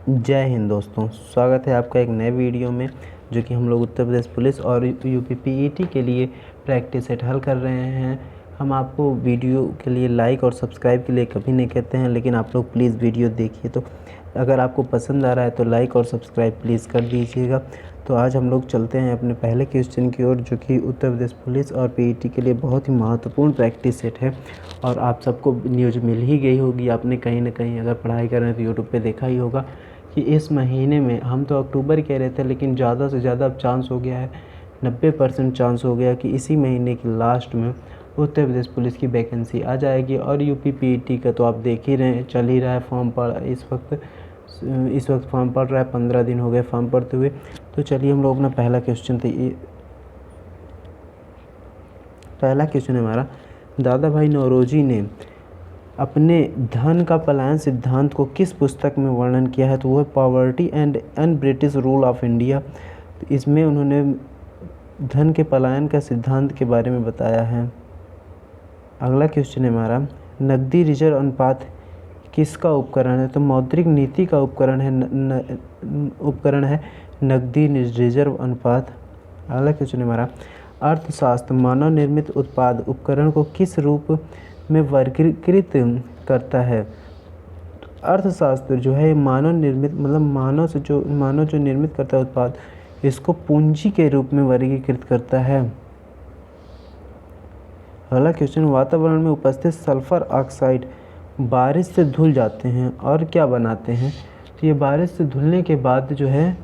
जय हिंद दोस्तों, स्वागत है आपका एक नए वीडियो में। जो कि हम लोग उत्तर प्रदेश पुलिस और यूपीपीईटी के लिए प्रैक्टिस सेट हल कर रहे हैं। हम आपको वीडियो के लिए लाइक और सब्सक्राइब के लिए कभी नहीं कहते हैं, लेकिन आप लोग प्लीज़ वीडियो देखिए। तो अगर आपको पसंद आ रहा है तो लाइक और सब्सक्राइब प्लीज़ कर दीजिएगा। तो आज हम लोग चलते हैं अपने पहले क्वेश्चन की ओर, जो कि उत्तर प्रदेश पुलिस और पीईटी के लिए बहुत ही महत्वपूर्ण प्रैक्टिस सेट है। और आप सबको न्यूज़ मिल ही गई होगी, आपने कहीं ना कहीं अगर पढ़ाई कर रहे हैं तो यूट्यूब पे देखा ही होगा कि इस महीने में, हम तो अक्टूबर कह रहे थे लेकिन ज़्यादा से ज़्यादा अब चांस हो गया है, 90% चांस हो गया कि इसी महीने की लास्ट में उत्तर प्रदेश पुलिस की वैकेंसी आ जाएगी। और यूपीपीईटी का तो आप देख ही रहे हैं, चल ही रहा है फॉर्म पड़ इस वक्त फॉर्म पड़ रहा है, 15 दिन हो गए फॉर्म पड़ते हुए। तो चलिए हम लोग अपना पहला क्वेश्चन है हमारा, दादा भाई नौरोजी ने अपने धन का पलायन सिद्धांत को किस पुस्तक में वर्णन किया है? तो वो है poverty and un British rule of India. तो इसमें उन्होंने धन के पलायन का सिद्धांत के बारे में बताया है। अगला क्वेश्चन है हमारा, नकदी रिजर्व अनुपात किसका उपकरण है? तो मौद्रिक नीति का उपकरण है नकदी रिजर्व अनुपात। अगला क्वेश्चन है हमारा, अर्थशास्त्र मानव निर्मित उत्पाद उपकरण को किस रूप में वर्गीकृत करता है? अर्थशास्त्र जो है मानव निर्मित, मतलब मानव जो निर्मित करता है उत्पाद, इसको पूंजी के रूप में वर्गीकृत करता है। अगला क्वेश्चन, वातावरण में उपस्थित सल्फर ऑक्साइड बारिश से धुल जाते हैं और क्या बनाते हैं? तो ये बारिश से धुलने के बाद जो है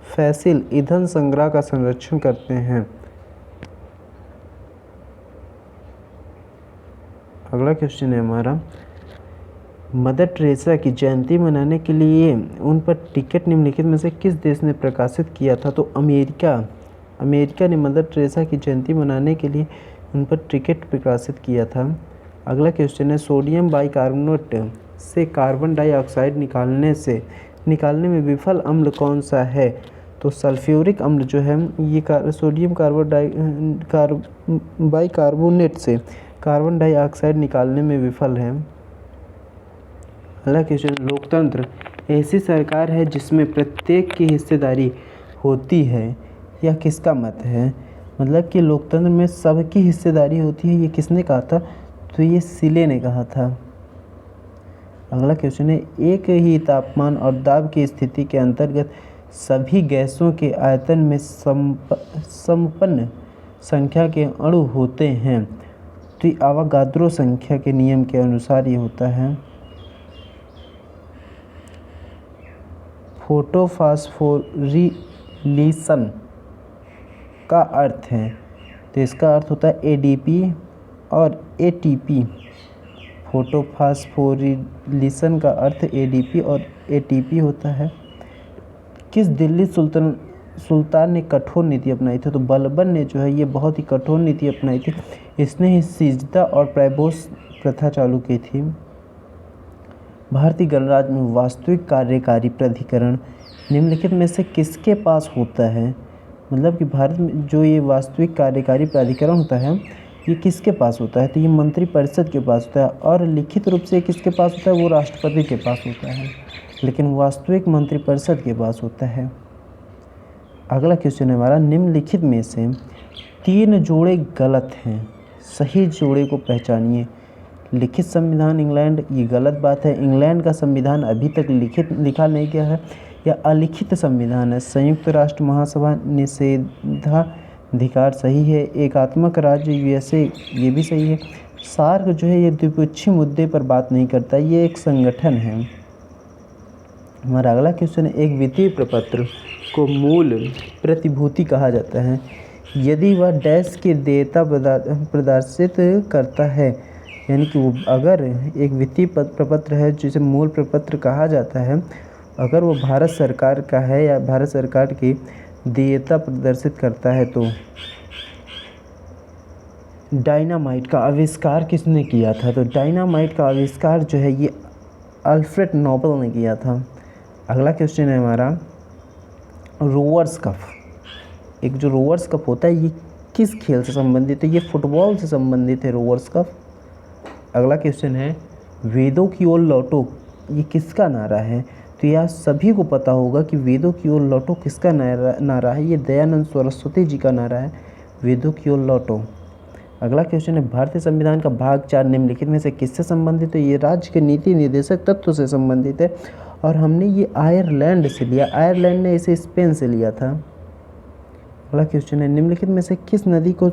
फैसिल ईंधन संग्रह का संरक्षण करते हैं। अगला क्वेश्चन है हमारा, मदर टेरेसा की जयंती मनाने के लिए उन पर टिकट निम्नलिखित में से किस देश ने प्रकाशित किया था? तो अमेरिका ने मदर टेरेसा की जयंती मनाने के लिए उन पर टिकट प्रकाशित किया था। अगला क्वेश्चन है, सोडियम बाइकार्बोनेट से कार्बन डाइऑक्साइड निकालने में विफल अम्ल कौन सा है? तो सल्फ्यूरिक अम्ल जो है ये सोडियम बाइकार्बोनेट से कार्बन डाइऑक्साइड निकालने में विफल है। अगला क्वेश्चन, लोकतंत्र ऐसी सरकार है जिसमें प्रत्येक की हिस्सेदारी होती है, यह किसका मत है? मतलब कि लोकतंत्र में सबकी हिस्सेदारी होती है, ये किसने कहा था? तो ये सिले ने कहा था। अगला क्वेश्चन है, एक ही तापमान और दाब की स्थिति के अंतर्गत सभी गैसों के आयतन में समपन्न संख्या के अणु होते हैं। तो अवोगाद्रो संख्या के नियम के अनुसार ये होता है। फोटोफॉस्फोरिलेशन का अर्थ है, तो इसका अर्थ होता है एडीपी और एटीपी। फोटोफॉस्फोरिलेशन का अर्थ एडीपी और एटीपी होता है। किस दिल्ली सुल्तान ने कठोर नीति अपनाई थी? तो बलबन ने जो है ये बहुत ही कठोर नीति अपनाई थी। इसने ही सिजदा और प्रैबोस प्रथा चालू की थी। भारतीय गणराज्य में वास्तविक कार्यकारी प्राधिकरण निम्नलिखित में से किसके पास होता है? मतलब कि भारत में जो ये वास्तविक कार्यकारी प्राधिकरण होता है, ये किसके पास होता है? तो ये मंत्रिपरिषद के पास होता है। और लिखित रूप से किसके पास होता है? वो राष्ट्रपति के पास होता है, लेकिन वास्तविक मंत्रिपरिषद के पास होता है। अगला क्वेश्चन है हमारा, निम्नलिखित में से 3 जोड़े गलत हैं, सही जोड़े को पहचानिए। लिखित संविधान इंग्लैंड, ये गलत बात है। इंग्लैंड का संविधान अभी तक लिखा नहीं गया है। या अलिखित संविधान है। संयुक्त राष्ट्र महासभा निषेधाधिकार सही है। एकात्मक राज्य यूएसए, ये भी सही है। सार्क जो है ये द्विपक्षीय मुद्दे पर बात नहीं करता, ये एक संगठन है। हमारा अगला क्वेश्चन है, एक वित्तीय प्रपत्र को मूल प्रतिभूति कहा जाता है यदि वह डैश के देयता प्रदर्शित करता है। यानी कि वो अगर एक वित्तीय प्रपत्र है जिसे मूल प्रपत्र कहा जाता है, अगर वो भारत सरकार का है या भारत सरकार की देयता प्रदर्शित करता है। तो डायनामाइट का आविष्कार किसने किया था? तो डायनामाइट का आविष्कार जो है ये अल्फ्रेड नोबेल ने किया था। अगला क्वेश्चन है हमारा, रोवर्स कप। एक जो रोवर्स कप होता है ये किस खेल से संबंधित है? ये फुटबॉल से संबंधित है रोवर्स कप। अगला क्वेश्चन है, वेदों की ओर लौटो ये किसका नारा है? तो यह सभी को पता होगा कि वेदों की ओर लौटो किसका नारा है? ये दयानंद सरस्वती जी का नारा है, वेदों की ओर लौटो। अगला क्वेश्चन है, भारतीय संविधान का भाग 4 निम्नलिखित में से किससे संबंधित है? ये राज्य के नीति निर्देशक तत्व से संबंधित है और हमने ये आयरलैंड से लिया, आयरलैंड ने इसे स्पेन से लिया था। अगला क्वेश्चन है, निम्नलिखित में से किस नदी को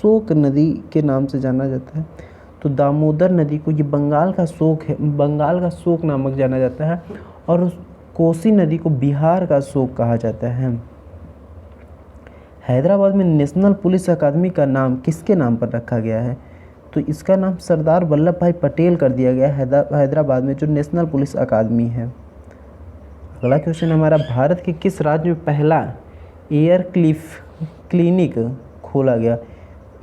शोक नदी के नाम से जाना जाता है? तो दामोदर नदी को ये बंगाल का शोक है, बंगाल का शोक नामक जाना जाता है और उस कोसी नदी को बिहार का शोक कहा जाता है। हैदराबाद में नेशनल पुलिस अकादमी का नाम किसके नाम पर रखा गया है? तो इसका नाम सरदार वल्लभ भाई पटेल कर दिया गया है हैदराबाद में जो नेशनल पुलिस अकादमी है। अगला क्वेश्चन हमारा, भारत के किस राज्य में पहला एयर क्लिनिक खोला गया?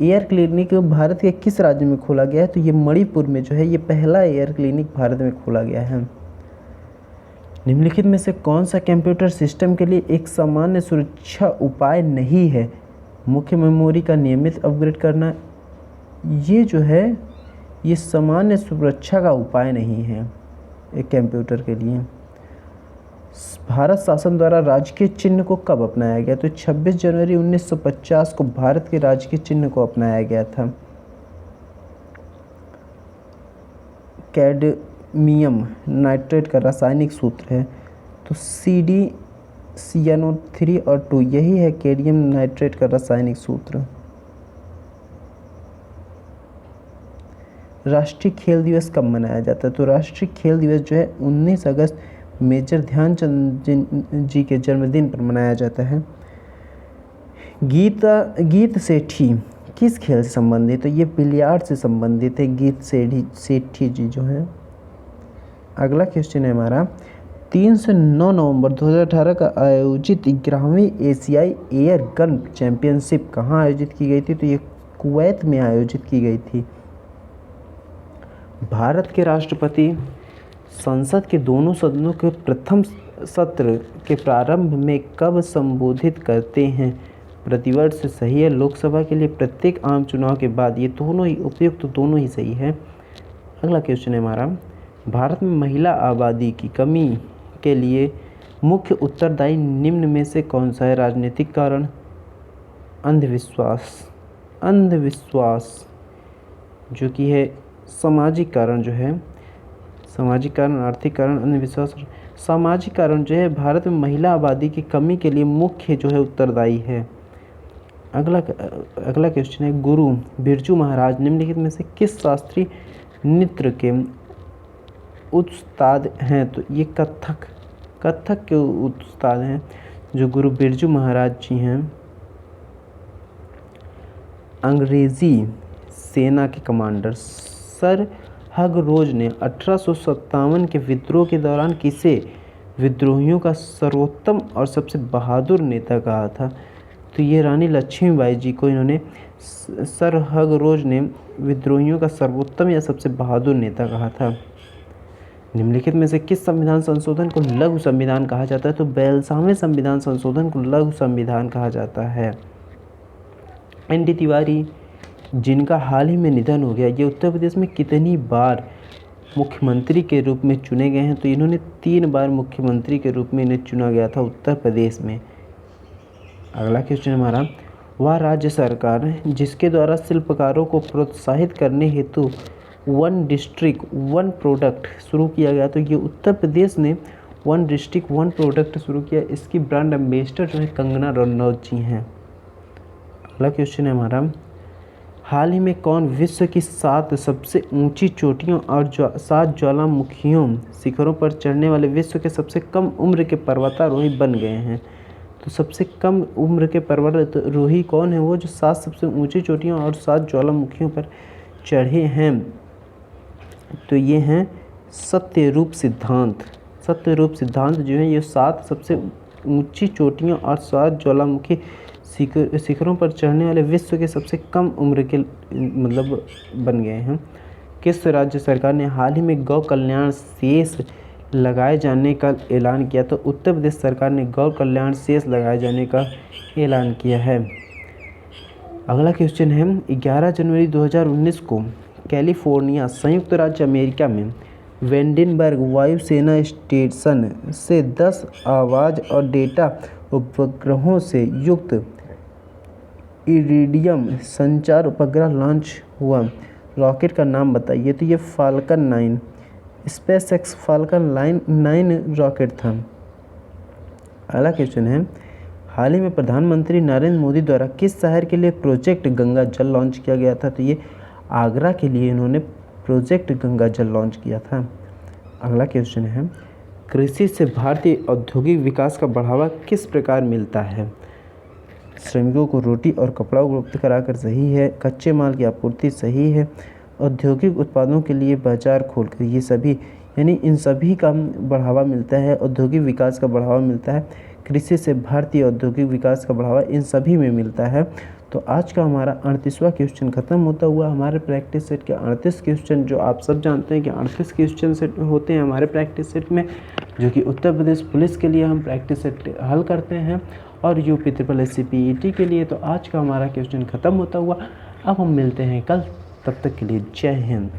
एयर क्लिनिक भारत के किस राज्य में खोला गया है? तो ये मणिपुर में जो है ये पहला एयर क्लिनिक भारत में खोला गया है। निम्नलिखित में से कौन सा कंप्यूटर सिस्टम के लिए एक सामान्य सुरक्षा उपाय नहीं है? मुख्य मेमोरी का नियमित अपग्रेड करना, ये जो है ये सामान्य सुरक्षा का उपाय नहीं है एक कंप्यूटर के लिए। भारत शासन द्वारा राजकीय चिन्ह को कब अपनाया गया? तो 26 जनवरी 1950 को भारत के राजकीय चिन्ह को अपनाया गया था। कैडमियम नाइट्रेट का रासायनिक सूत्र है तो CdCnO3 और 2, यही है कैडमियम नाइट्रेट का रासायनिक सूत्र। राष्ट्रीय खेल दिवस कब मनाया जाता है? तो राष्ट्रीय खेल दिवस जो है 19 अगस्त मेजर ध्यानचंद जी के जन्मदिन पर मनाया जाता है। गीत सेठी किस खेल से संबंधित है? ये बिलियार्ड से संबंधित है, गीत सेठी जी जो है। अगला क्वेश्चन है हमारा, 3 से 9 नवंबर 2018 का आयोजित 11वीं एशियाई एयर गन चैंपियनशिप कहाँ आयोजित की गई थी? तो ये कुवैत में आयोजित की गई थी। भारत के राष्ट्रपति संसद के दोनों सदनों के प्रथम सत्र के प्रारंभ में कब संबोधित करते हैं? प्रतिवर्ष सही है, लोकसभा के लिए प्रत्येक आम चुनाव के बाद, ये दोनों ही उपयुक्त, दोनों ही सही है। अगला क्वेश्चन है हमारा, भारत में महिला आबादी की कमी के लिए मुख्य उत्तरदायी निम्न में से कौन सा है? राजनीतिक कारण, अंधविश्वास जो कि है सामाजिक कारण जो है, सामाजिक कारण, आर्थिक कारण, अंधविश्वास। सामाजिक कारण जो है भारत में महिला आबादी की कमी के लिए मुख्य जो है उत्तरदायी है। अगला क्वेश्चन है, गुरु बिरजू महाराज निम्नलिखित में से किस शास्त्रीय नृत्य के उस्ताद हैं? तो ये कथक के उस्ताद हैं जो गुरु बिरजू महाराज जी हैं। अंग्रेजी सेना के कमांडर सर हगरोज ने 1857 के विद्रोह के दौरान किसे विद्रोहियों का सर्वोत्तम और सबसे बहादुर नेता कहा था? तो ये रानी लक्ष्मीबाई जी को इन्होंने, सर हगरोज ने विद्रोहियों का सर्वोत्तम या सबसे बहादुर नेता कहा था। निम्नलिखित में से किस संविधान संशोधन को लघु संविधान कहा जाता है? तो 42वें संविधान संशोधन को लघु संविधान कहा जाता है। ND तिवारी जिनका हाल ही में निधन हो गया, ये उत्तर प्रदेश में कितनी बार मुख्यमंत्री के रूप में चुने गए हैं? तो इन्होंने 3 बार मुख्यमंत्री के रूप में इन्हें चुना गया था उत्तर प्रदेश में। अगला क्वेश्चन हमारा, वह राज्य सरकार जिसके द्वारा शिल्पकारों को प्रोत्साहित करने हेतु 1 डिस्ट्रिक्ट 1 प्रोडक्ट शुरू किया गया, तो ये उत्तर प्रदेश ने 1 डिस्ट्रिक्ट 1 प्रोडक्ट शुरू किया। इसकी ब्रांड एम्बेसडर जो है कंगना रनौत जी हैं। अगला क्वेश्चन है हमारा, हाल ही में कौन विश्व की 7 सबसे ऊंची चोटियों और 7 ज्वालामुखियों शिखरों पर चढ़ने वाले विश्व के सबसे कम उम्र के पर्वतारोही बन गए हैं? तो सबसे कम उम्र के पर्वतारोही कौन है? वो जो 7 सबसे ऊंची चोटियों और 7 ज्वालामुखियों पर चढ़े हैं, तो ये हैं सत्यरूप सिद्धांत। सत्यरूप सिद्धांत जो है ये 7 सबसे ऊंची चोटियों और 7 ज्वालामुखी शिखरों पर चढ़ने वाले विश्व के सबसे कम उम्र के मतलब बन गए हैं। किस राज्य सरकार ने हाल ही में गौ कल्याण सेस लगाए जाने का ऐलान किया? तो उत्तर प्रदेश सरकार ने गौ कल्याण सेस लगाए जाने का ऐलान किया है। अगला क्वेश्चन है, 11 जनवरी 2019 को कैलिफोर्निया संयुक्त राज्य अमेरिका में वेंडेनबर्ग वायुसेना स्टेशन से 10 आवाज़ और डेटा उपग्रहों से युक्त इरिडियम संचार उपग्रह लॉन्च हुआ। रॉकेट का नाम बताइए। तो ये फाल्कन 9 स्पेसएक्स फाल्कन 9 रॉकेट था। अगला क्वेश्चन है, हाल ही में प्रधानमंत्री नरेंद्र मोदी द्वारा किस शहर के लिए प्रोजेक्ट गंगा जल लॉन्च किया गया था? तो ये आगरा के लिए इन्होंने प्रोजेक्ट गंगा जल लॉन्च किया था। अगला क्वेश्चन है, कृषि से भारतीय औद्योगिक विकास का बढ़ावा किस प्रकार मिलता है? श्रमिकों को रोटी और कपड़ा उपलब्ध कराकर सही है, कच्चे माल की आपूर्ति सही है, औद्योगिक उत्पादों के लिए बाजार खोलकर, ये सभी यानी इन सभी का बढ़ावा मिलता है, औद्योगिक विकास का बढ़ावा मिलता है, कृषि से भारतीय औद्योगिक विकास का बढ़ावा इन सभी में मिलता है। तो आज का हमारा 38वां क्वेश्चन खत्म होता हुआ। हमारे प्रैक्टिस सेट के 38 क्वेश्चन, जो आप सब जानते हैं कि 38 क्वेश्चन सेट होते हैं हमारे प्रैक्टिस सेट में, जो कि उत्तर प्रदेश पुलिस के लिए हम प्रैक्टिस सेट हल करते हैं और यूपी SSC PET के लिए। तो आज का हमारा क्वेश्चन खत्म होता हुआ। अब हम मिलते हैं कल, तब तक के लिए जय हिंद।